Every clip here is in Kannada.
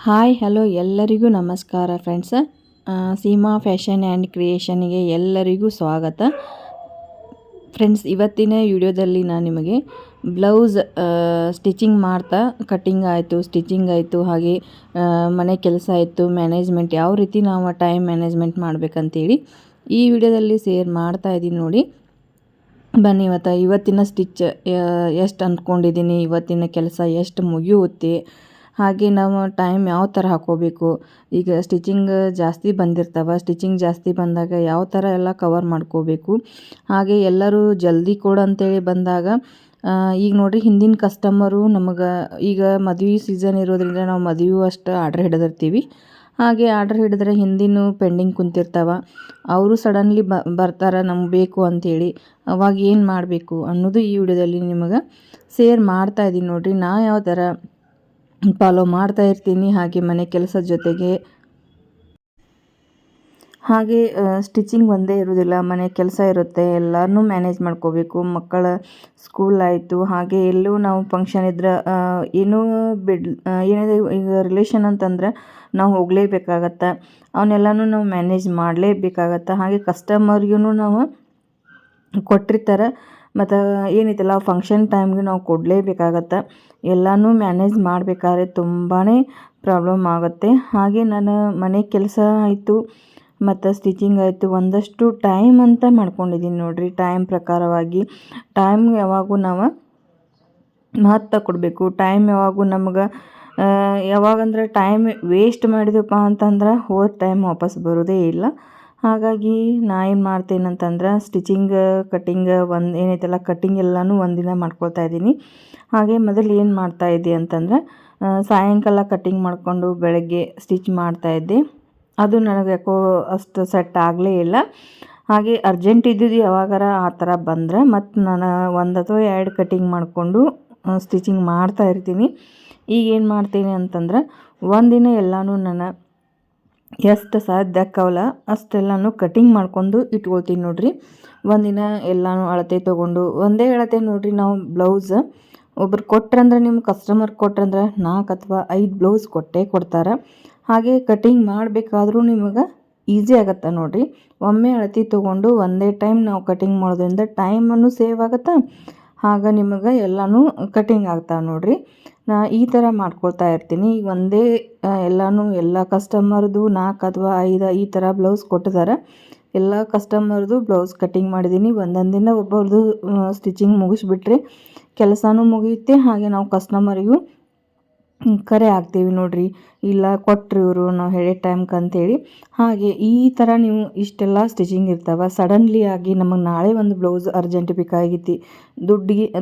ಹಾಯ್ ಹಲೋ ಎಲ್ಲರಿಗೂ ನಮಸ್ಕಾರ ಫ್ರೆಂಡ್ಸ್. ಸೀಮಾ ಫ್ಯಾಷನ್ ಆ್ಯಂಡ್ ಕ್ರಿಯೇಷನ್ಗೆ ಎಲ್ಲರಿಗೂ ಸ್ವಾಗತ ಫ್ರೆಂಡ್ಸ್. ಇವತ್ತಿನ ವಿಡಿಯೋದಲ್ಲಿ ನಾನು ನಿಮಗೆ ಬ್ಲೌಸ್ ಸ್ಟಿಚಿಂಗ್ ಮಾಡ್ತಾ ಕಟ್ಟಿಂಗ್ ಆಯಿತು, ಸ್ಟಿಚಿಂಗ್ ಆಯಿತು, ಹಾಗೆ ಮನೆ ಕೆಲಸ ಆಯಿತು, ಮ್ಯಾನೇಜ್ಮೆಂಟ್ ಯಾವ ರೀತಿ ನಾವು ಟೈಮ್ ಮ್ಯಾನೇಜ್ಮೆಂಟ್ ಮಾಡಬೇಕಂತೇಳಿ ಈ ವಿಡಿಯೋದಲ್ಲಿ ಶೇರ್ ಮಾಡ್ತಾ ಇದ್ದೀನಿ ನೋಡಿ. ಬನ್ನಿ ಇವತ್ತಿನ ಸ್ಟಿಚ್ ಎಷ್ಟು ಅಂದ್ಕೊಂಡಿದ್ದೀನಿ, ಇವತ್ತಿನ ಕೆಲಸ ಎಷ್ಟು ಮುಗಿಯುತ್ತೆ, ಹಾಗೆ ನಾವು ಟೈಮ್ ಯಾವ ಥರ ಹಾಕ್ಕೋಬೇಕು. ಈಗ ಸ್ಟಿಚಿಂಗ್ ಜಾಸ್ತಿ ಬಂದಿರ್ತಾವೆ, ಸ್ಟಿಚಿಂಗ್ ಜಾಸ್ತಿ ಬಂದಾಗ ಯಾವ ಥರ ಎಲ್ಲ ಕವರ್ ಮಾಡ್ಕೋಬೇಕು. ಹಾಗೆ ಎಲ್ಲರೂ ಜಲ್ದಿ ಕೊಡು ಅಂತೇಳಿ ಬಂದಾಗ ಈಗ ನೋಡಿರಿ, ಹಿಂದಿನ ಕಸ್ಟಮರು ನಮಗೆ ಈಗ ಮದುವೆ ಸೀಸನ್ ಇರೋದ್ರಿಂದ ನಾವು ಮದುವೆ ಅಷ್ಟು ಆರ್ಡ್ರ್ ಹಿಡಿದಿರ್ತೀವಿ. ಹಾಗೆ ಆರ್ಡ್ರ್ ಹಿಡಿದ್ರೆ ಹಿಂದಿನ ಪೆಂಡಿಂಗ್ ಕುಂತಿರ್ತಾವೆ. ಅವರು ಸಡನ್ಲಿ ಬರ್ತಾರೆ ನಮ್ಗೆ ಬೇಕು ಅಂಥೇಳಿ. ಅವಾಗ ಏನು ಮಾಡಬೇಕು ಅನ್ನೋದು ಈ ವಿಡಿಯೋದಲ್ಲಿ ನಿಮಗೆ ಶೇರ್ ಮಾಡ್ತಾಯಿದ್ದೀನಿ ನೋಡಿರಿ. ನಾ ಯಾವ ಥರ ಫಾಲೋ ಮಾಡ್ತಾ ಇರ್ತೀನಿ, ಹಾಗೆ ಮನೆ ಕೆಲಸದ ಜೊತೆಗೆ ಹಾಗೆ ಸ್ಟಿಚಿಂಗ್ ಒಂದೇ ಇರೋದಿಲ್ಲ, ಮನೆ ಕೆಲಸ ಇರುತ್ತೆ, ಎಲ್ಲನೂ ಮ್ಯಾನೇಜ್ ಮಾಡ್ಕೋಬೇಕು. ಮಕ್ಕಳ ಸ್ಕೂಲ್ ಆಯಿತು, ಹಾಗೆ ಎಲ್ಲೂ ನಾವು ಫಂಕ್ಷನ್ ಇದ್ರೆ ಏನೂ ಏನಿದೆ ಈಗ ರಿಲೇಷನ್ ಅಂತಂದ್ರೆ ನಾವು ಹೋಗಲೇಬೇಕಾಗತ್ತೆ. ಅವನ್ನೆಲ್ಲನೂ ನಾವು ಮ್ಯಾನೇಜ್ ಮಾಡಲೇಬೇಕಾಗತ್ತೆ. ಹಾಗೆ ಕಸ್ಟಮರ್ಗೂ ನಾವು ಕೊಟ್ಟಿರ್ತಾರೆ, ಮತ್ತು ಏನೈತಲ್ಲ ಫಂಕ್ಷನ್ ಟೈಮ್ಗೆ ನಾವು ಕೊಡಲೇಬೇಕಾಗತ್ತೆ. ಎಲ್ಲನೂ ಮ್ಯಾನೇಜ್ ಮಾಡಬೇಕಾದ್ರೆ ತುಂಬಾ ಪ್ರಾಬ್ಲಮ್ ಆಗುತ್ತೆ. ಹಾಗೆ ನಾನು ಮನೆ ಕೆಲಸ ಆಯಿತು ಮತ್ತು ಸ್ಟಿಚಿಂಗ್ ಆಯಿತು, ಒಂದಷ್ಟು ಟೈಮ್ ಅಂತ ಮಾಡ್ಕೊಂಡಿದ್ದೀನಿ ನೋಡಿರಿ. ಟೈಮ್ ಪ್ರಕಾರವಾಗಿ ಟೈಮ್ ಯಾವಾಗೂ ನಾವು ಮಹತ್ವ ಕೊಡಬೇಕು. ಟೈಮ್ ಯಾವಾಗೂ ನಮ್ಗೆ ಯಾವಾಗಂದ್ರೆ ಟೈಮ್ ವೇಸ್ಟ್ ಮಾಡಿದೆವಪ್ಪ ಅಂತಂದ್ರೆ ಹೋದ ಟೈಮ್ ವಾಪಸ್ ಬರೋದೇ ಇಲ್ಲ. ಹಾಗಾಗಿ ನಾ ಏನು ಮಾಡ್ತೇನಂತಂದ್ರೆ ಸ್ಟಿಚಿಂಗ್ ಕಟ್ಟಿಂಗ್ ಏನೈತಲ್ಲ ಕಟ್ಟಿಂಗ್ ಎಲ್ಲನೂ ಒಂದಿನ ಮಾಡ್ಕೊಳ್ತಾ ಇದ್ದೀನಿ. ಹಾಗೆ ಮೊದಲು ಏನು ಮಾಡ್ತಾಯಿದ್ದೆ ಅಂತಂದ್ರೆ ಸಾಯಂಕಾಲ ಕಟ್ಟಿಂಗ್ ಮಾಡಿಕೊಂಡು ಬೆಳಗ್ಗೆ ಸ್ಟಿಚ್ ಮಾಡ್ತಾಯಿದ್ದೆ. ಅದು ನನಗೆ ಯಾಕೋ ಅಷ್ಟು ಸೆಟ್ ಆಗಲೇ ಇಲ್ಲ. ಹಾಗೆ ಅರ್ಜೆಂಟ್ ಇದ್ದಿದ್ದು ಯಾವಾಗಾರ ಆ ಥರ ಬಂದರೆ ಮತ್ತು ನಾನು 1 ಅಥವಾ 2 ಕಟ್ಟಿಂಗ್ ಮಾಡಿಕೊಂಡು ಸ್ಟಿಚಿಂಗ್ ಮಾಡ್ತಾ ಇರ್ತೀನಿ. ಈಗ ಏನು ಮಾಡ್ತೀನಿ ಅಂತಂದ್ರೆ ಒಂದಿನ ಎಲ್ಲನೂ ನಾನು ಎಷ್ಟು ಸಾಧ್ಯ ಆಕ್ಕವಲ್ಲ ಅಷ್ಟೆಲ್ಲನೂ ಕಟ್ಟಿಂಗ್ ಮಾಡ್ಕೊಂಡು ಇಟ್ಕೊಳ್ತೀನಿ ನೋಡಿರಿ. ಒಂದಿನ ಎಲ್ಲನೂ ಅಳತೆ ತೊಗೊಂಡು ಒಂದೇ ಅಳತೆ ನೋಡಿರಿ. ನಾವು ಬ್ಲೌಸ್ ಒಬ್ರು ಕೊಟ್ರಂದ್ರೆ, ನಿಮ್ಮ ಕಸ್ಟಮರ್ ಕೊಟ್ರಂದ್ರೆ 4 ಅಥವಾ 5 ಬ್ಲೌಸ್ ಕೊಟ್ಟೇ ಕೊಡ್ತಾರೆ. ಹಾಗೆ ಕಟ್ಟಿಂಗ್ ಮಾಡಬೇಕಾದ್ರೂ ನಿಮಗೆ ಈಸಿ ಆಗುತ್ತೆ ನೋಡಿರಿ. ಒಮ್ಮೆ ಅಳತೆ ತೊಗೊಂಡು ಒಂದೇ ಟೈಮ್ ನಾವು ಕಟ್ಟಿಂಗ್ ಮಾಡೋದ್ರಿಂದ ಟೈಮನ್ನು ಸೇವ್ ಆಗುತ್ತೆ. ಆಗ ನಿಮಗೆ ಎಲ್ಲನೂ ಕಟ್ಟಿಂಗ್ ಆಗ್ತಾವೆ ನೋಡಿರಿ. ನಾ ಈ ಥರ ಮಾಡ್ಕೊಳ್ತಾ ಇರ್ತೀನಿ. ಈಗ ಒಂದೇ ಎಲ್ಲನೂ ಎಲ್ಲ ಕಸ್ಟಮರ್ದು 4 ಅಥವಾ 5 ಈ ಥರ ಬ್ಲೌಸ್ ಕೊಟ್ಟಿದ್ದಾರೆ. ಎಲ್ಲ ಕಸ್ಟಮರ್ದು ಬ್ಲೌಸ್ ಕಟ್ಟಿಂಗ್ ಮಾಡಿದ್ದೀನಿ. ಒಂದೊಂದು ದಿನ ಒಬ್ಬರದು ಸ್ಟಿಚಿಂಗ್ ಮುಗಿಸ್ಬಿಟ್ರೆ ಕೆಲಸನೂ ಮುಗಿಯುತ್ತೆ. ಹಾಗೆ ನಾವು ಕಸ್ಟಮರಿಗೂ ಕರೆ ಆಗ್ತೀವಿ ನೋಡಿರಿ, ಇಲ್ಲ ಕೊಟ್ಟರು ಇವರು ನಾವು ಹೇಳಿದ ಟೈಮ್ಗೆ ಅಂತೇಳಿ. ಹಾಗೆ ಈ ಥರ ನೀವು ಇಷ್ಟೆಲ್ಲ ಸ್ಟಿಚಿಂಗ್ ಇರ್ತಾವೆ. ಸಡನ್ಲಿ ಆಗಿ ನಮಗೆ ನಾಳೆ ಒಂದು ಬ್ಲೌಸ್ ಅರ್ಜೆಂಟ್ ಬೇಕಾಗೈತಿ,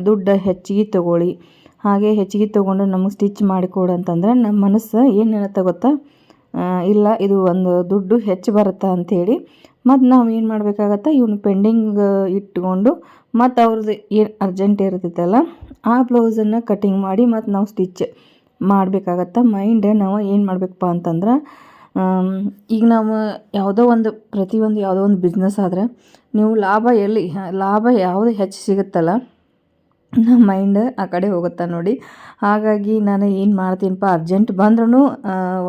ದುಡ್ಡು ಹೆಚ್ಚಿಗೆ ತೊಗೊಳ್ಳಿ, ಹಾಗೆ ಹೆಚ್ಚಿಗೆ ತೊಗೊಂಡು ನಮಗೆ ಸ್ಟಿಚ್ ಮಾಡಿಕೊಡು ಅಂತಂದ್ರೆ ನಮ್ಮ ಮನಸ್ಸು ಏನು ಹೇಳುತ್ತೆ ಗೊತ್ತಾ, ಇಲ್ಲ ಇದು ಒಂದು ದುಡ್ಡು ಹೆಚ್ಚು ಬರುತ್ತಾ ಅಂಥೇಳಿ. ಮತ್ತು ನಾವು ಏನು ಮಾಡಬೇಕಾಗತ್ತೆ, ಇವನು ಪೆಂಡಿಂಗ್ ಇಟ್ಕೊಂಡು ಮತ್ತು ಅವ್ರದ್ದು ಏನು ಅರ್ಜೆಂಟ್ ಇರ್ತೈತಲ್ಲ ಆ ಬ್ಲೌಸನ್ನು ಕಟ್ಟಿಂಗ್ ಮಾಡಿ ಮತ್ತು ನಾವು ಸ್ಟಿಚ್ ಮಾಡಬೇಕಾಗತ್ತೆ. ಮೈಂಡ್ ನಾವು ಏನು ಮಾಡಬೇಕಪ್ಪ ಅಂತಂದ್ರೆ, ಈಗ ನಾವು ಯಾವುದೋ ಒಂದು ಬಿಸ್ನೆಸ್ ಆದರೆ ನೀವು ಲಾಭ ಯಾವುದು ಹೆಚ್ಚು ಸಿಗುತ್ತಲ್ಲ ನಮ್ಮ ಮೈಂಡ್ ಆ ಕಡೆ ಹೋಗುತ್ತೆ ನೋಡಿ. ಹಾಗಾಗಿ ನಾನು ಏನು ಮಾಡ್ತೀನಪ್ಪ, ಅರ್ಜೆಂಟ್ ಬಂದ್ರೂ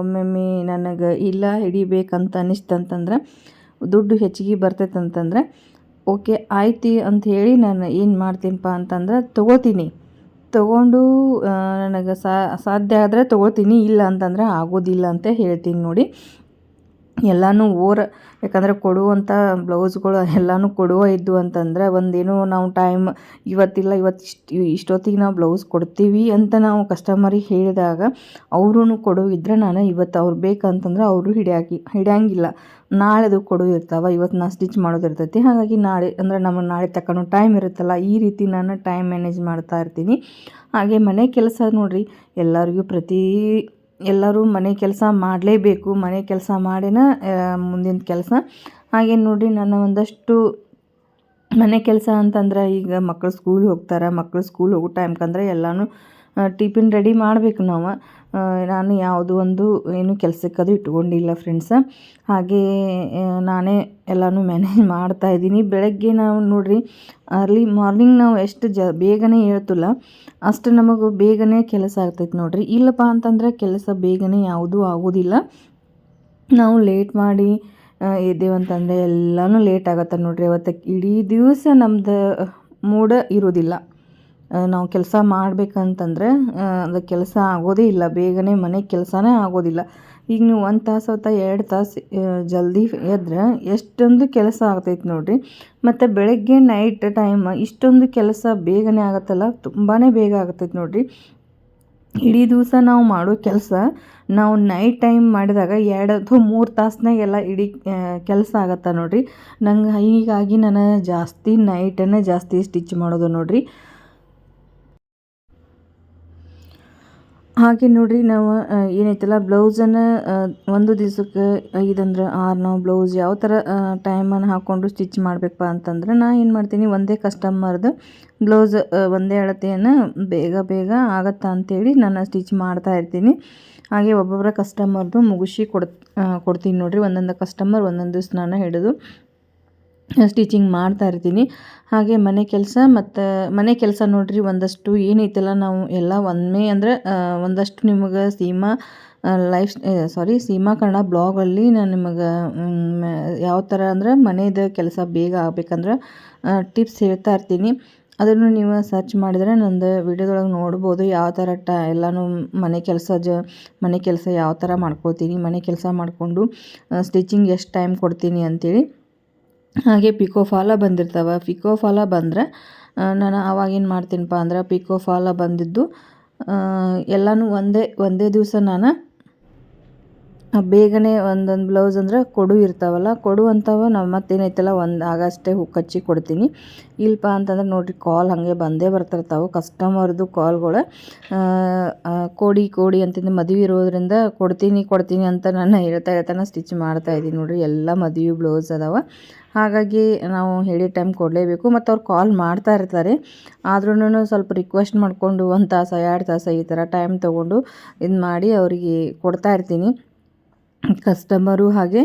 ಒಮ್ಮೊಮ್ಮೆ ನನಗೆ ಇಲ್ಲ ಹಿಡಿಬೇಕಂತ ಅನ್ನಿಸ್ತಂತಂದ್ರೆ, ದುಡ್ಡು ಹೆಚ್ಚಿಗೆ ಬರ್ತೈತೆ ಅಂತಂದರೆ ಓಕೆ ಆಯ್ತು ಅಂತ ಹೇಳಿ ನಾನು ಏನು ಮಾಡ್ತೀನಪ್ಪ ಅಂತಂದ್ರೆ ತೊಗೊಂಡು ನನಗೆ ಸಾಧ್ಯ ಆದರೆ ತೊಗೊಳ್ತೀನಿ, ಇಲ್ಲ ಅಂತಂದರೆ ಆಗೋದಿಲ್ಲ ಅಂತ ಹೇಳ್ತೀನಿ ನೋಡಿ. ಎಲ್ಲನೂ ಯಾಕಂದರೆ ಕೊಡುವಂಥ ಬ್ಲೌಸ್ಗಳು ಎಲ್ಲನೂ ಕೊಡುವ ಇದ್ದು ಅಂತಂದರೆ ಒಂದೇನೋ ನಾವು ಟೈಮ್ ಇವತ್ತಿಲ್ಲ ಇಷ್ಟೊತ್ತಿಗೆ ನಾವು ಬ್ಲೌಸ್ ಕೊಡ್ತೀವಿ ಅಂತ ನಾವು ಕಸ್ಟಮರಿಗೆ ಹೇಳಿದಾಗ ಅವ್ರೂ ಕೊಡು ಇದ್ದರೆ ನಾನು ಇವತ್ತು ಅವ್ರು ಬೇಕಂತಂದ್ರೆ ಅವರು ಹಿಡಿಯಂಗಿಲ್ಲ. ನಾಳೆದು ಕೊಡು ಇರ್ತಾವೆ, ಇವತ್ತು ನಾನು ಸ್ಟಿಚ್ ಮಾಡೋದಿರ್ತೈತಿ. ಹಾಗಾಗಿ ನಾಳೆ ಅಂದರೆ ನಮಗೆ ನಾಳೆ ತಕ್ಕನೂ ಟೈಮ್ ಇರುತ್ತಲ್ಲ, ಈ ರೀತಿ ನಾನು ಟೈಮ್ ಮ್ಯಾನೇಜ್ ಮಾಡ್ತಾ ಇರ್ತೀನಿ. ಹಾಗೆ ಮನೆ ಕೆಲಸ ನೋಡಿರಿ, ಎಲ್ಲರೂ ಮನೆ ಕೆಲಸ ಮಾಡಲೇಬೇಕು. ಮನೆ ಕೆಲಸ ಮಾಡಿನ ಮುಂದಿನ ಕೆಲಸ. ಹಾಗೆ ನೋಡಿರಿ, ನನ್ನ ಒಂದಷ್ಟು ಮನೆ ಕೆಲಸ ಅಂತಂದ್ರೆ ಈಗ ಮಕ್ಕಳು ಸ್ಕೂಲ್ ಹೋಗ್ತಾರೆ. ಮಕ್ಕಳು ಸ್ಕೂಲ್ ಹೋಗೋ ಟೈಮ್ಕಂದ್ರೆ ಎಲ್ಲನೂ ಟಿಫಿನ್ ರೆಡಿ ಮಾಡಬೇಕು ನಾವು. ನಾನು ಯಾವುದೋ ಒಂದು ಏನು ಕೆಲಸಕ್ಕದು ಇಟ್ಕೊಂಡಿಲ್ಲ ಫ್ರೆಂಡ್ಸ. ಹಾಗೇ ನಾನೇ ಎಲ್ಲನೂ ಮ್ಯಾನೇಜ್ ಮಾಡ್ತಾಯಿದ್ದೀನಿ. ಬೆಳಗ್ಗೆ ನಾವು ನೋಡಿರಿ ಅರ್ಲಿ ಮಾರ್ನಿಂಗ್ ನಾವು ಎಷ್ಟು ಬೇಗನೆ ಹೇಳ್ತಿಲ್ಲ ಅಷ್ಟು ನಮಗೆ ಬೇಗನೆ ಕೆಲಸ ಆಗ್ತೈತೆ ನೋಡಿರಿ. ಇಲ್ಲಪ್ಪ ಅಂತಂದರೆ ಕೆಲಸ ಬೇಗನೆ ಯಾವುದೂ ಆಗೋದಿಲ್ಲ. ನಾವು ಲೇಟ್ ಮಾಡಿ ಎದ್ದೇವಂತಂದರೆ ಎಲ್ಲನೂ ಲೇಟ್ ಆಗತ್ತೆ ನೋಡಿರಿ. ಅವತ್ತು ಇಡೀ ದಿವಸ ನಮ್ದು ಮೂಡ ಇರೋದಿಲ್ಲ. ನಾವು ಕೆಲಸ ಮಾಡಬೇಕಂತಂದ್ರೆ ಅದು ಕೆಲಸ ಆಗೋದೇ ಇಲ್ಲ, ಬೇಗನೆ ಮನೆ ಕೆಲಸನೇ ಆಗೋದಿಲ್ಲ. ಈಗ ನೀವು 1 ತಾಸು ಅಥವಾ 2 ತಾಸು ಜಲ್ದಿ ಎದ್ರೆ ಎಷ್ಟೊಂದು ಕೆಲಸ ಆಗ್ತೈತೆ ನೋಡಿರಿ. ಮತ್ತು ಬೆಳಗ್ಗೆ ನೈಟ್ ಟೈಮ್ ಇಷ್ಟೊಂದು ಕೆಲಸ ಬೇಗನೆ ಆಗುತ್ತಲ್ಲ, ತುಂಬಾ ಬೇಗ ಆಗ್ತೈತೆ ನೋಡಿರಿ. ಇಡೀ ದಿವಸ ನಾವು ಮಾಡೋ ಕೆಲಸ ನಾವು ನೈಟ್ ಟೈಮ್ ಮಾಡಿದಾಗ 2 ಅಥವಾ 3 ತಾಸ್ನಾಗೆಲ್ಲ ಇಡೀ ಕೆಲಸ ಆಗತ್ತೆ ನೋಡಿರಿ. ನಂಗೆ ಹೀಗಾಗಿ ನಾನು ಜಾಸ್ತಿ ನೈಟನ್ನೇ ಜಾಸ್ತಿ ಸ್ಟಿಚ್ ಮಾಡೋದು ನೋಡಿರಿ. ಹಾಗೆ ನೋಡಿರಿ ನಾವು ಏನೈತಲ್ಲ ಬ್ಲೌಸನ್ನು ಒಂದು ದಿವಸಕ್ಕೆ 5 ಅಂದ್ರೆ 6 ನಾವು ಬ್ಲೌಸ್ ಯಾವ ಥರ ಟೈಮನ್ನು ಹಾಕ್ಕೊಂಡು ಸ್ಟಿಚ್ ಮಾಡಬೇಕಪ್ಪ ಅಂತಂದ್ರೆ ನಾನು ಏನು ಮಾಡ್ತೀನಿ, ಒಂದೇ ಕಸ್ಟಮರ್ದು ಬ್ಲೌಸ್ ಒಂದೇ ಅಳತೆಯನ್ನು ಬೇಗ ಆಗತ್ತಾ ಅಂಥೇಳಿ ನಾನು ಸ್ಟಿಚ್ ಮಾಡ್ತಾ ಇರ್ತೀನಿ. ಹಾಗೆ ಒಬ್ಬೊಬ್ಬರ ಕಸ್ಟಮರ್ದು ಮುಗಿಸಿ ಕೊಡ್ತೀನಿ ನೋಡಿರಿ. ಒಂದೊಂದು ಕಸ್ಟಮರ್ ಒಂದೊಂದು ದಿವ್ಸ ನಾನು ಹಿಡಿದು ಸ್ಟಿಚಿಂಗ್ ಮಾಡ್ತಾ ಇರ್ತೀನಿ. ಹಾಗೆ ಮನೆ ಕೆಲಸ ನೋಡಿರಿ ಒಂದಷ್ಟು ಏನೈತಲ್ಲ ನಾವು ಎಲ್ಲ ಒಮ್ಮೆ ಅಂದರೆ ಒಂದಷ್ಟು ನಿಮಗೆ ಸೀಮಾ ಕನ್ನಡ ಬ್ಲಾಗಲ್ಲಿ ನಾನು ನಿಮಗೆ ಯಾವ ಥರ ಅಂದರೆ ಮನೆಯದು ಕೆಲಸ ಬೇಗ ಆಗಬೇಕಂದ್ರೆ ಟಿಪ್ಸ್ ಹೇಳ್ತಾ ಇರ್ತೀನಿ. ಅದನ್ನು ನೀವು ಸರ್ಚ್ ಮಾಡಿದರೆ ನಂದು ವಿಡಿಯೋದೊಳಗೆ ನೋಡ್ಬೋದು ಯಾವ ಥರ ಎಲ್ಲನೂ ಮನೆ ಕೆಲಸ ಯಾವ ಥರ ಮಾಡ್ಕೊಳ್ತೀನಿ, ಮನೆ ಕೆಲಸ ಮಾಡಿಕೊಂಡು ಸ್ಟಿಚಿಂಗ್ ಎಷ್ಟು ಟೈಮ್ ಕೊಡ್ತೀನಿ ಅಂಥೇಳಿ. ಹಾಗೆ ಪಿಕೋ ಫಾಲ ಬಂದಿರ್ತಾವೆ. ಪಿಕೋ ಫಾಲ ಬಂದರೆ ನಾನು ಆವಾಗೇನು ಮಾಡ್ತೀನಪ್ಪ ಅಂದ್ರೆ ಪಿಕೋ ಫಾಲ ಬಂದಿದ್ದು ಎಲ್ಲನೂ ಒಂದೇ ದಿವಸ ನಾನು ಬೇಗನೆ ಒಂದೊಂದು ಬ್ಲೌಸ್ ಅಂದರೆ ಕೊಡು ಇರ್ತಾವಲ್ಲ, ಕೊಡು ಅಂತವ ನಾವು ಮತ್ತೇನೈತಲ್ಲ ಆಗಷ್ಟೇ ಹುಕ್ ಹಚ್ಚಿ ಕೊಡ್ತೀನಿ. ಇಲ್ಲಪ್ಪ ಅಂತಂದ್ರೆ ನೋಡಿರಿ ಕಾಲ್ ಹಾಗೆ ಬಂದೇ ಬರ್ತಿರ್ತಾವೆ ಕಸ್ಟಮರ್ದು ಕಾಲ್ಗಳು. ಕೊಡಿ ಅಂತಂದು ಮದುವೆ ಇರೋದ್ರಿಂದ ಕೊಡ್ತೀನಿ ಅಂತ ನಾನು ಹೇಳ್ತಾನೆ ಸ್ಟಿಚ್ ಮಾಡ್ತಾಯಿದ್ದೀನಿ ನೋಡಿರಿ. ಎಲ್ಲ ಮದುವೆ ಬ್ಲೌಸ್ ಅದಾವೆ. ಹಾಗಾಗಿ ನಾವು ಹೇಳಿದ ಟೈಮ್ ಕೊಡಲೇಬೇಕು. ಮತ್ತು ಅವ್ರು ಕಾಲ್ ಮಾಡ್ತಾ ಇರ್ತಾರೆ. ಆದ್ರೂ ಸ್ವಲ್ಪ ರಿಕ್ವೆಸ್ಟ್ ಮಾಡಿಕೊಂಡು 1 ತಾಸು 2 ತಾಸು ಈ ಥರ ಟೈಮ್ ತೊಗೊಂಡು ಇದು ಮಾಡಿ ಅವರಿಗೆ ಕೊಡ್ತಾ ಇರ್ತೀನಿ. ಕಸ್ಟಮರು ಹಾಗೆ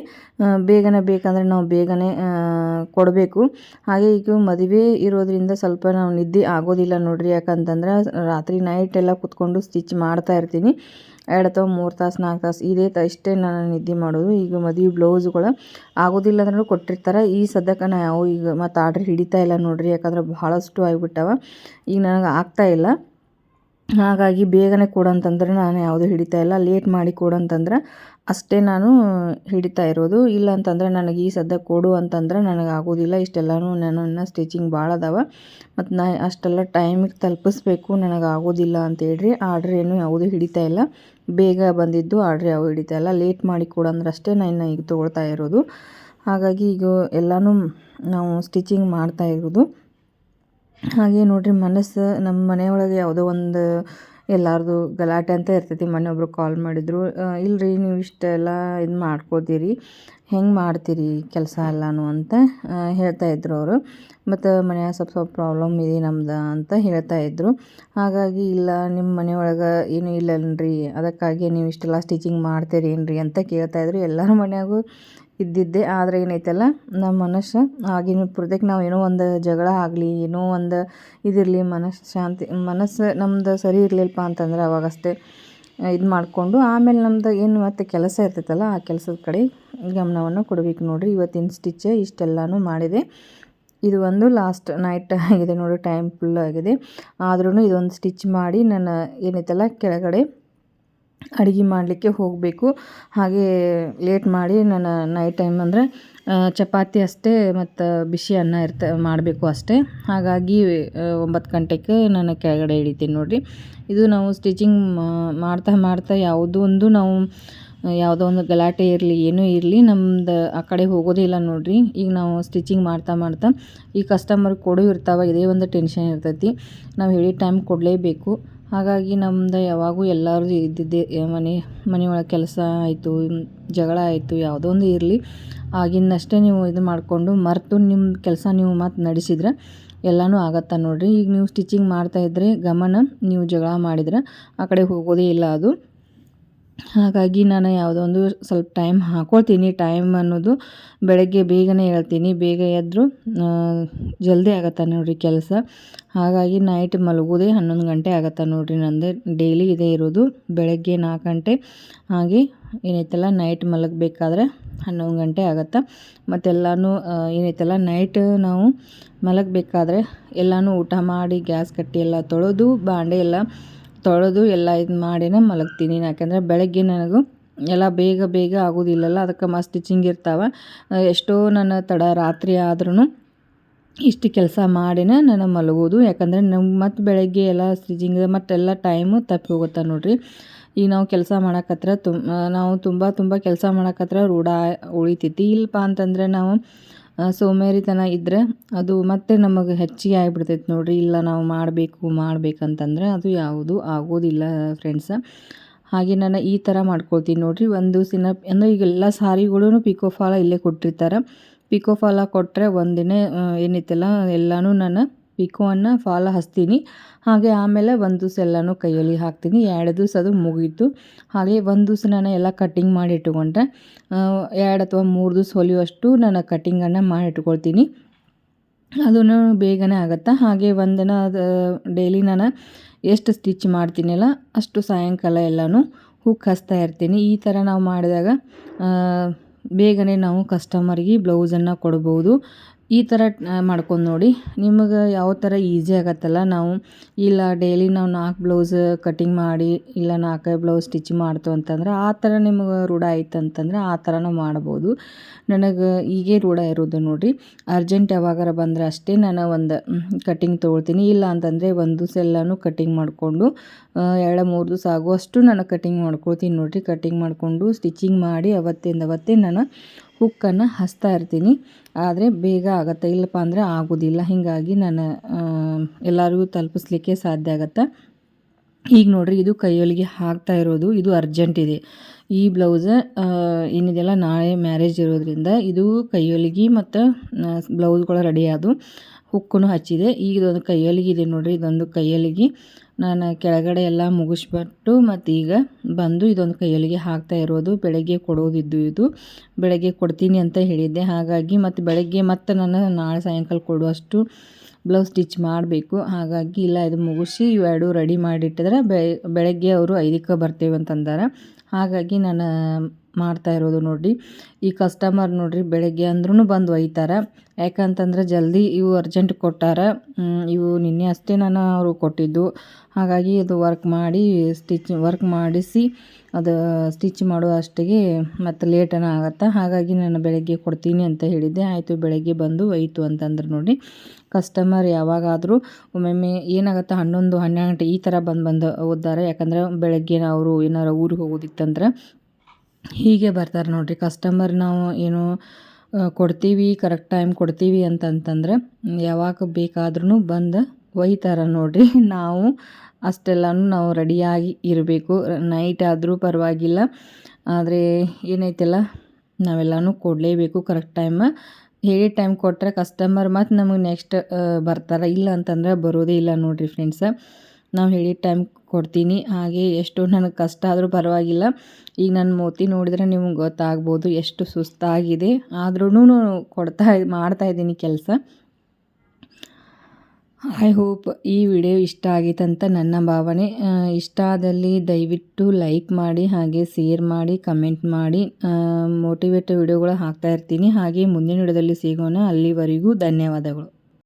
ಬೇಗನೆ ಬೇಕಂದರೆ ನಾವು ಬೇಗನೆ ಕೊಡಬೇಕು. ಹಾಗೆ ಈಗ ಮದುವೆ ಇರೋದ್ರಿಂದ ಸ್ವಲ್ಪ ನಾವು ನಿದ್ದೆ ಆಗೋದಿಲ್ಲ ನೋಡಿರಿ. ಯಾಕಂತಂದ್ರೆ ರಾತ್ರಿ ನೈಟ್ ಎಲ್ಲ ಕುತ್ಕೊಂಡು ಸ್ಟಿಚ್ ಮಾಡ್ತಾ ಇರ್ತೀನಿ. 2 ಅಥವಾ 3 ತಾಸು 4 ತಾಸು ಇಷ್ಟೇ ನಾನು ನಿದ್ದೆ ಮಾಡೋದು. ಈಗ ಮದುವೆ ಬ್ಲೌಸ್ಗಳು ಆಗೋದಿಲ್ಲ ಅಂದ್ರೂ ಕೊಟ್ಟಿರ್ತಾರೆ. ಈ ಸದ್ಯಕ್ಕೆ ನಾವು ಈಗ ಮತ್ತು ಆರ್ಡ್ರ್ ಹಿಡಿತಾ ಇಲ್ಲ ನೋಡಿರಿ. ಯಾಕಂದ್ರೆ ಭಾಳಷ್ಟು ಆಗಿಬಿಟ್ಟವ, ಈಗ ನನಗೆ ಆಗ್ತಾಯಿಲ್ಲ. ಹಾಗಾಗಿ ಬೇಗನೆ ಕೊಡಂತಂದ್ರೆ ನಾನು ಯಾವುದೂ ಹಿಡಿತಾ ಇಲ್ಲ. ಲೇಟ್ ಮಾಡಿ ಕೊಡಂತಂದ್ರೆ ಅಷ್ಟೇ ನಾನು ಹಿಡಿತಾ ಇರೋದು. ಇಲ್ಲ ಅಂತಂದರೆ ನನಗೆ ಈ ಸದ್ಯ ಕೊಡು ಅಂತಂದ್ರೆ ನನಗೆ ಆಗೋದಿಲ್ಲ. ಇಷ್ಟೆಲ್ಲನೂ ನಾನು ಸ್ಟಿಚಿಂಗ್ ಭಾಳ ಅದಾವೆ ಮತ್ತು ನಾನು ಅಷ್ಟೆಲ್ಲ ಟೈಮಿಗೆ ತಲುಪಿಸ್ಬೇಕು, ನನಗೆ ಆಗೋದಿಲ್ಲ ಅಂತೇಳ್ರಿ ಆರ್ಡ್ರ್ ಏನು ಯಾವುದೂ ಹಿಡಿತಾ ಇಲ್ಲ. ಬೇಗ ಬಂದಿದ್ದು ಆರ್ಡ್ರ್ ಯಾವುದು ಹಿಡಿತಾ ಇಲ್ಲ. ಲೇಟ್ ಮಾಡಿ ಕೊಡಂದ್ರೆ ಅಷ್ಟೇ ನಾನು ಈಗ ತೊಗೊಳ್ತಾ ಇರೋದು. ಹಾಗಾಗಿ ಈಗ ಎಲ್ಲನೂ ನಾವು ಸ್ಟಿಚಿಂಗ್ ಮಾಡ್ತಾ ಇರೋದು. ಹಾಗೆ ನೋಡಿರಿ ನಮ್ಮ ಮನೆಯೊಳಗೆ ಯಾವುದೋ ಒಂದು ಎಲ್ಲರದು ಗಲಾಟೆ ಅಂತ ಇರ್ತೈತಿ. ಮೊನ್ನೆ ಒಬ್ಬರು ಕಾಲ್ ಮಾಡಿದರು, ಇಲ್ಲರಿ ನೀವು ಇಷ್ಟೆಲ್ಲ ಇದು ಮಾಡ್ಕೋತೀರಿ, ಹೆಂಗೆ ಮಾಡ್ತೀರಿ ಕೆಲಸ ಎಲ್ಲನೂ ಅಂತ ಹೇಳ್ತಾಯಿದ್ರು ಅವರು. ಮತ್ತು ಮನೆಯಾಗ ಸ್ವಲ್ಪ ಪ್ರಾಬ್ಲಮ್ ಇದೆ ನಮ್ದು ಅಂತ ಹೇಳ್ತಾಯಿದ್ರು. ಹಾಗಾಗಿ ಇಲ್ಲ ನಿಮ್ಮ ಮನೆಯೊಳಗೆ ಏನೂ ಇಲ್ಲನ್ರಿ, ಅದಕ್ಕಾಗಿ ನೀವು ಇಷ್ಟೆಲ್ಲ ಸ್ಟಿಚಿಂಗ್ ಮಾಡ್ತೀರಿ ಏನ್ರಿ ಅಂತ ಕೇಳ್ತಾಯಿದ್ರು. ಎಲ್ಲರ ಮನೆಯಾಗೂ ಇದ್ದಿದ್ದೆ. ಆದರೆ ಏನೈತಲ್ಲ ನಮ್ಮ ಮನಸ್ಸು ಆಗಿನ ಪುರ್ದಕ್ಕೆ ನಾವು ಏನೋ ಒಂದು ಜಗಳ ಆಗಲಿ ಏನೋ ಒಂದು ಇದಿರಲಿ ಮನಸ್ಸು ನಮ್ದು ಸರಿ ಇರಲಿಲ್ಲಪ್ಪ ಅಂತಂದ್ರೆ ಅವಾಗಷ್ಟೇ ಇದು ಮಾಡಿಕೊಂಡು ಆಮೇಲೆ ನಮ್ದು ಏನು ಮತ್ತು ಕೆಲಸ ಇರ್ತೈತಲ್ಲ ಆ ಕೆಲಸದ ಕಡೆ ಗಮನವನ್ನು ಕೊಡಬೇಕು ನೋಡಿರಿ. ಇವತ್ತಿನ ಸ್ಟಿಚ್ ಇಷ್ಟೆಲ್ಲನೂ ಮಾಡಿದೆ. ಇದು ಒಂದು ಲಾಸ್ಟ್ ನೈಟ್ ಆಗಿದೆ ನೋಡಿ, ಟೈಮ್ ಫುಲ್ ಆಗಿದೆ. ಆದ್ರೂ ಇದೊಂದು ಸ್ಟಿಚ್ ಮಾಡಿ ನಾನು ಏನೈತಲ್ಲ ಕೆಳಗಡೆ ಅಡುಗೆ ಮಾಡಲಿಕ್ಕೆ ಹೋಗಬೇಕು. ಹಾಗೆ ಲೇಟ್ ಮಾಡಿ ನಾನು ನೈಟ್ ಟೈಮ್ ಅಂದರೆ ಚಪಾತಿ ಅಷ್ಟೇ ಮತ್ತು ಬಿಸಿ ಅನ್ನ ಮಾಡಬೇಕು ಅಷ್ಟೇ. ಹಾಗಾಗಿ 9 ಗಂಟೆಗೆ ನಾನು ಕೆಳಗಡೆ ಇಳಿತೀನಿ ನೋಡಿರಿ. ಇದು ನಾವು ಸ್ಟಿಚಿಂಗ್ ಮಾಡ್ತಾ ಯಾವುದೋ ಒಂದು ಗಲಾಟೆ ಇರಲಿ ಏನೂ ಇರಲಿ ನಮ್ದು ಆ ಕಡೆ ಹೋಗೋದೇ ಇಲ್ಲ ನೋಡಿರಿ. ಈಗ ನಾವು ಸ್ಟಿಚಿಂಗ್ ಮಾಡ್ತಾ ಈ ಕಸ್ಟಮರ್ ಕೊಡು ಇರ್ತಾವೆ, ಇದೇ ಒಂದು ಟೆನ್ಷನ್ ಇರ್ತೈತಿ. ನಾವು ಹೇಳಿದ ಟೈಮ್ ಕೊಡಲೇಬೇಕು. ಹಾಗಾಗಿ ನಮ್ದು ಯಾವಾಗೂ ಎಲ್ಲರದು ಇದ್ದಿದ್ದೆ, ಮನೆಯೊಳಗೆ ಕೆಲಸ ಆಯಿತು, ಜಗಳ ಆಯಿತು, ಯಾವುದೋ ಒಂದು ಇರಲಿ ಆಗಿಂದಷ್ಟೇ ನೀವು ಇದು ಮಾಡಿಕೊಂಡು ಮರೆತು ನಿಮ್ಮ ಕೆಲಸ ನೀವು ಮತ್ತೆ ನಡೆಸಿದ್ರೆ ಎಲ್ಲನೂ ಆಗತ್ತೆ ನೋಡಿರಿ. ಈಗ ನೀವು ಸ್ಟಿಚಿಂಗ್ ಮಾಡ್ತಾಯಿದ್ರೆ ಗಮನ ನೀವು ಜಗಳ ಮಾಡಿದ್ರೆ ಆ ಕಡೆ ಹೋಗೋದೇ ಇಲ್ಲ ಅದು. ಹಾಗಾಗಿ ನಾನು ಯಾವುದೋ ಒಂದು ಸ್ವಲ್ಪ ಟೈಮ್ ಹಾಕ್ಕೊಳ್ತೀನಿ. ಟೈಮ್ ಅನ್ನೋದು ಬೆಳಗ್ಗೆ ಬೇಗನೆ ಏಳ್ತೀನಿ, ಬೇಗ ಎದ್ದರೂ ಜಲ್ದಿ ಆಗತ್ತೆ ನೋಡಿರಿ ಕೆಲಸ. ಹಾಗಾಗಿ ನೈಟ್ ಮಲಗೋದೇ 11 ಗಂಟೆ ಆಗತ್ತೆ ನೋಡಿರಿ. ನಂದು ಡೈಲಿ ಇದೇ ಇರೋದು, ಬೆಳಗ್ಗೆ 4 ಗಂಟೆ, ಹಾಗೆ ಏನೈತಲ್ಲ ನೈಟ್ ಮಲಗಬೇಕಾದ್ರೆ 11 ಗಂಟೆ ಆಗತ್ತೆ. ಮತ್ತೆಲ್ಲನೂ ಏನೈತಲ್ಲ ನೈಟ್ ನಾವು ಮಲಗಬೇಕಾದ್ರೆ ಎಲ್ಲನೂ ಊಟ ಮಾಡಿ ಗ್ಯಾಸ್ ಕಟ್ಟಿ ಎಲ್ಲ ತೊಳೆದು ಬಾಂಡೆ ಎಲ್ಲ ತೊಳೆದು ಎಲ್ಲ ಇದು ಮಾಡಿನೇ ಮಲಗ್ತೀನಿ. ಯಾಕೆಂದರೆ ಬೆಳಗ್ಗೆ ನನಗೂ ಎಲ್ಲ ಬೇಗ ಬೇಗ ಆಗೋದಿಲ್ಲಲ್ಲ, ಅದಕ್ಕೆ ಮಸ್ತ್ ಸ್ಟಿಚಿಂಗ್ ಇರ್ತಾವೆ. ಎಷ್ಟೋ ನನ್ನ ತಡ ರಾತ್ರಿ ಆದ್ರೂ ಇಷ್ಟು ಕೆಲಸ ಮಾಡಿನೇ ನಾನು ಮಲಗೋದು. ಯಾಕಂದರೆ ನಮ್ಗೆ ಮತ್ತು ಬೆಳಗ್ಗೆ ಎಲ್ಲ ಸ್ಟಿಚಿಂಗ್ ಮತ್ತೆಲ್ಲ ಟೈಮು ತಪ್ಪಿ ಹೋಗುತ್ತೆ ನೋಡಿರಿ. ಈಗ ನಾವು ಕೆಲಸ ಮಾಡಕತ್ರ ನಾವು ತುಂಬ ಕೆಲಸ ಮಾಡಕತ್ರ ರೂಢ ಉಳಿತೈತಿ. ಇಲ್ಲಪ್ಪ ಅಂತಂದರೆ ನಾವು ಸೋಮೇರಿತನ ಇದ್ದರೆ ಅದು ಮತ್ತೆ ನಮಗೆ ಹೆಚ್ಚಿಗೆ ಆಗಿಬಿಡ್ತೈತೆ ನೋಡಿರಿ. ಇಲ್ಲ ನಾವು ಮಾಡಬೇಕಂತಂದ್ರೆ ಅದು ಯಾವುದೂ ಆಗೋದಿಲ್ಲ ಫ್ರೆಂಡ್ಸ. ಹಾಗೆ ನಾನು ಈ ಥರ ಮಾಡ್ಕೊಳ್ತೀನಿ ನೋಡಿರಿ. ಒಂದು ದಿನ ಅಂದರೆ ಈಗೆಲ್ಲ ಸಾರಿಗಳೂ ಪಿಕೋ ಫಾಲ ಇಲ್ಲೇ ಕೊಟ್ಟಿರ್ತಾರೆ. ಪಿಕೋ ಫಾಲ ಕೊಟ್ಟರೆ ಒಂದಿನ ಏನೈತಲ್ಲ ಎಲ್ಲನೂ ನಾನು ಪಿಕೋವನ್ನು ಫಾಲ ಹಚ್ತೀನಿ. ಹಾಗೆ ಆಮೇಲೆ ಒಂದು ದಿವಸ ಎಲ್ಲನೂ ಕೈಯಲ್ಲಿ ಹಾಕ್ತೀನಿ. 2 ದಿವಸ ಅದು ಮುಗೀತು. ಹಾಗೆ ಒಂದು ದಿವಸ ನಾನು ಎಲ್ಲ ಕಟ್ಟಿಂಗ್ ಮಾಡಿ ಇಟ್ಕೊಂಡ್ರೆ 2 ಅಥವಾ 3 ದಿವಸ ಹೊಲಿಯುವಷ್ಟು ನಾನು ಕಟ್ಟಿಂಗನ್ನು ಮಾಡಿ ಇಟ್ಕೊಳ್ತೀನಿ. ಅದೂ ಬೇಗನೆ ಆಗುತ್ತೆ. ಹಾಗೆ ಒಂದಿನ ಅದು ಡೈಲಿ ನಾನು ಎಷ್ಟು ಸ್ಟಿಚ್ ಮಾಡ್ತೀನಲ್ಲ ಅಷ್ಟು ಸಾಯಂಕಾಲ ಎಲ್ಲನೂ ಹುಕ್ ಹಚ್ತಾ ಇರ್ತೀನಿ. ಈ ಥರ ನಾವು ಮಾಡಿದಾಗ ಬೇಗನೆ ನಾವು ಕಸ್ಟಮರ್ಗೆ ಬ್ಲೌಸನ್ನು ಕೊಡ್ಬೋದು. ಈ ಥರ ಮಾಡ್ಕೊಂಡು ನೋಡಿ, ನಿಮಗೆ ಯಾವ ಥರ ಈಸಿ ಆಗತ್ತಲ್ಲ. ನಾವು ಇಲ್ಲ ಡೈಲಿ ನಾವು 4 ಬ್ಲೌಸ್ ಕಟ್ಟಿಂಗ್ ಮಾಡಿ ಇಲ್ಲ 4 ಬ್ಲೌಸ್ ಸ್ಟಿಚ್ ಮಾಡ್ತು ಅಂತಂದ್ರೆ ಆ ಥರ ನಿಮಗೆ ರೂಢ ಆಯ್ತು ಅಂತಂದ್ರೆ ಆ ಥರ ನಾವು ಮಾಡ್ಬೋದು. ನನಗೆ ಈಗೇ ರೂಢ ಇರೋದು ನೋಡಿರಿ. ಅರ್ಜೆಂಟ್ ಯಾವಾಗಾರ ಬಂದರೆ ಅಷ್ಟೇ ನಾನು ಒಂದು ಕಟ್ಟಿಂಗ್ ತೊಗೊಳ್ತೀನಿ. ಇಲ್ಲ ಅಂತಂದರೆ ಒಂದು ದಿವಸ ಎಲ್ಲನೂ ಕಟ್ಟಿಂಗ್ ಮಾಡಿಕೊಂಡು 2-3 ದಿವಸ ಆಗುವಷ್ಟು ನಾನು ಕಟ್ಟಿಂಗ್ ಮಾಡ್ಕೊಳ್ತೀನಿ ನೋಡಿರಿ. ಕಟ್ಟಿಂಗ್ ಮಾಡಿಕೊಂಡು ಸ್ಟಿಚಿಂಗ್ ಮಾಡಿ ಅವತ್ತೇ ನಾನು ಹುಕ್ಕನ್ನು ಹಚ್ತಾ ಇರ್ತೀನಿ. ಆದರೆ ಬೇಗ ಆಗುತ್ತೆ, ಇಲ್ಲಪ್ಪ ಅಂದರೆ ಆಗೋದಿಲ್ಲ. ಹೀಗಾಗಿ ನಾನು ಎಲ್ಲರಿಗೂ ತಲುಪಿಸ್ಲಿಕ್ಕೆ ಸಾಧ್ಯ ಆಗುತ್ತೆ. ಈಗ ನೋಡಿರಿ, ಇದು ಕೈ ಹೊಲಿಗೆ ಹಾಕ್ತಾ ಇರೋದು, ಇದು ಅರ್ಜೆಂಟ್ ಇದೆ. ಈ ಬ್ಲೌಸ್ ಏನಿದೆಯಲ್ಲ ನಾಳೆ ಮ್ಯಾರೇಜ್ ಇರೋದ್ರಿಂದ ಇದು ಕೈ ಹೊಲಿಗೆ ಮತ್ತು ಬ್ಲೌಸ್ಗಳು ರೆಡಿ ಆದವು. ಹುಕ್ಕೂ ಹಚ್ಚಿದೆ. ಈಗ ಇದೊಂದು ಕೈ ಹೊಲಿಗೆ ಇದೆ ನೋಡಿರಿ. ಇದೊಂದು ಕೈ ಹೊಲಿಗೆ ನಾನು ಕೆಳಗಡೆ ಎಲ್ಲ ಮುಗಿಸ್ಬಿಟ್ಟು ಮತ್ತು ಈಗ ಬಂದು ಇದೊಂದು ಕೈ ಹೊಲಿಗೆ ಹಾಕ್ತಾ ಇರೋದು. ಬೆಳಗ್ಗೆ ಕೊಡೋದಿದ್ದು ಇದು ಬೆಳಗ್ಗೆ ಕೊಡ್ತೀನಿ ಅಂತ ಹೇಳಿದ್ದೆ. ಹಾಗಾಗಿ ಮತ್ತು ಬೆಳಗ್ಗೆ ಮತ್ತು ನಾನು ನಾಳೆ ಸಾಯಂಕಾಲ ಕೊಡುವಷ್ಟು ಬ್ಲೌಸ್ ಸ್ಟಿಚ್ ಮಾಡಬೇಕು. ಹಾಗಾಗಿ ಇಲ್ಲ ಇದು ಮುಗಿಸಿ ಇವೆರಡು ರೆಡಿ ಮಾಡಿಟ್ಟಿದ್ರೆ ಬೆಳಗ್ಗೆ ಅವರು 5ಕ್ಕೆ ಬರ್ತೇವೆ ಅಂತಂದಾರೆ. ಹಾಗಾಗಿ ನಾನು ಮಾಡ್ತಾ ಇರೋದು ನೋಡಿರಿ. ಈ ಕಸ್ಟಮರ್ ನೋಡಿರಿ ಬೆಳಗ್ಗೆ ಅಂದ್ರೂ ಬಂದು ಒಯ್ತಾರೆ. ಯಾಕಂತಂದ್ರೆ ಜಲ್ದಿ ಇವು ಅರ್ಜೆಂಟ್ ಕೊಟ್ಟಾರ. ಇವು ನಿನ್ನೆ ಅಷ್ಟೇ ನಾನು ಅವರು ಕೊಟ್ಟಿದ್ದು. ಹಾಗಾಗಿ ಅದು ವರ್ಕ್ ಮಾಡಿಸಿ ಅದು ಸ್ಟಿಚ್ ಮಾಡೋ ಅಷ್ಟಿಗೆ ಮತ್ತು ಲೇಟನ ಆಗುತ್ತೆ. ಹಾಗಾಗಿ ನಾನು ಬೆಳಗ್ಗೆ ಕೊಡ್ತೀನಿ ಅಂತ ಹೇಳಿದ್ದೆ. ಆಯಿತು ಬೆಳಗ್ಗೆ ಬಂದು ಒಯ್ತು ಅಂತಂದ್ರೆ ನೋಡಿ. ಕಸ್ಟಮರ್ ಯಾವಾಗಾದರೂ ಒಮ್ಮೊಮ್ಮೆ ಏನಾಗುತ್ತೆ 11-12 ಗಂಟೆ ಈ ಥರ ಬಂದು ಓದ್ದಾರೆ. ಯಾಕಂದರೆ ಬೆಳಗ್ಗೆ ಅವರು ಏನಾರು ಊರಿಗೆ ಹೋಗೋದಿತ್ತಂದ್ರೆ ಹೀಗೆ ಬರ್ತಾರೆ ನೋಡಿರಿ ಕಸ್ಟಮರ್. ನಾವು ಏನು ಕೊಡ್ತೀವಿ ಕರೆಕ್ಟ್ ಟೈಮ್ ಕೊಡ್ತೀವಿ ಅಂತಂತಂದ್ರೆ ಯಾವಾಗ ಬೇಕಾದ್ರೂ ಬಂದು ಒಯ್ತಾರೆ ನೋಡಿರಿ. ನಾವು ಅಷ್ಟೆಲ್ಲನೂ ನಾವು ರೆಡಿಯಾಗಿ ಇರಬೇಕು. ನೈಟ್ ಆದರೂ ಪರವಾಗಿಲ್ಲ, ಆದರೆ ಏನೈತಲ್ಲ ನಾವೆಲ್ಲನೂ ಕೊಡಲೇಬೇಕು ಕರೆಕ್ಟ್ ಟೈಮ್. ಹೇಳಿ ಟೈಮ್ ಕೊಟ್ಟರೆ ಕಸ್ಟಮರ್ ಮತ್ತು ನಮಗೆ ನೆಕ್ಸ್ಟ್ ಬರ್ತಾರೆ. ಇಲ್ಲ ಅಂತಂದ್ರೆ ಬರೋದೇ ಇಲ್ಲ ನೋಡಿರಿ ಫ್ರೆಂಡ್ಸ. ನಾವು ಹೇಳಿದ ಟೈಮ್ ಕೊಡ್ತೀನಿ. ಹಾಗೆ ಎಷ್ಟು ನನಗೆ ಕಷ್ಟ ಆದರೂ ಪರವಾಗಿಲ್ಲ. ಈಗ ನನ್ನ ಮೂತಿ ನೋಡಿದರೆ ನಿಮ್ಗೆ ಗೊತ್ತಾಗ್ಬೋದು ಎಷ್ಟು ಸುಸ್ತಾಗಿದೆ. ಆದ್ರೂ ಮಾಡ್ತಾಯಿದ್ದೀನಿ ಕೆಲಸ. ಐ ಹೋಪ್ ಈ ವಿಡಿಯೋ ಇಷ್ಟ ಆಗಿತ್ತಂತ ನನ್ನ ಭಾವನೆ. ಇಷ್ಟ ಆದಲ್ಲಿ ದಯವಿಟ್ಟು ಲೈಕ್ ಮಾಡಿ, ಹಾಗೆ ಶೇರ್ ಮಾಡಿ, ಕಮೆಂಟ್ ಮಾಡಿ. ಮೋಟಿವೇಟ್ ವಿಡಿಯೋಗಳು ಹಾಕ್ತಾ ಇರ್ತೀನಿ. ಹಾಗೆ ಮುಂದಿನ ವಿಡಿಯೋದಲ್ಲಿ ಸಿಗೋಣ. ಅಲ್ಲಿವರೆಗೂ ಧನ್ಯವಾದಗಳು.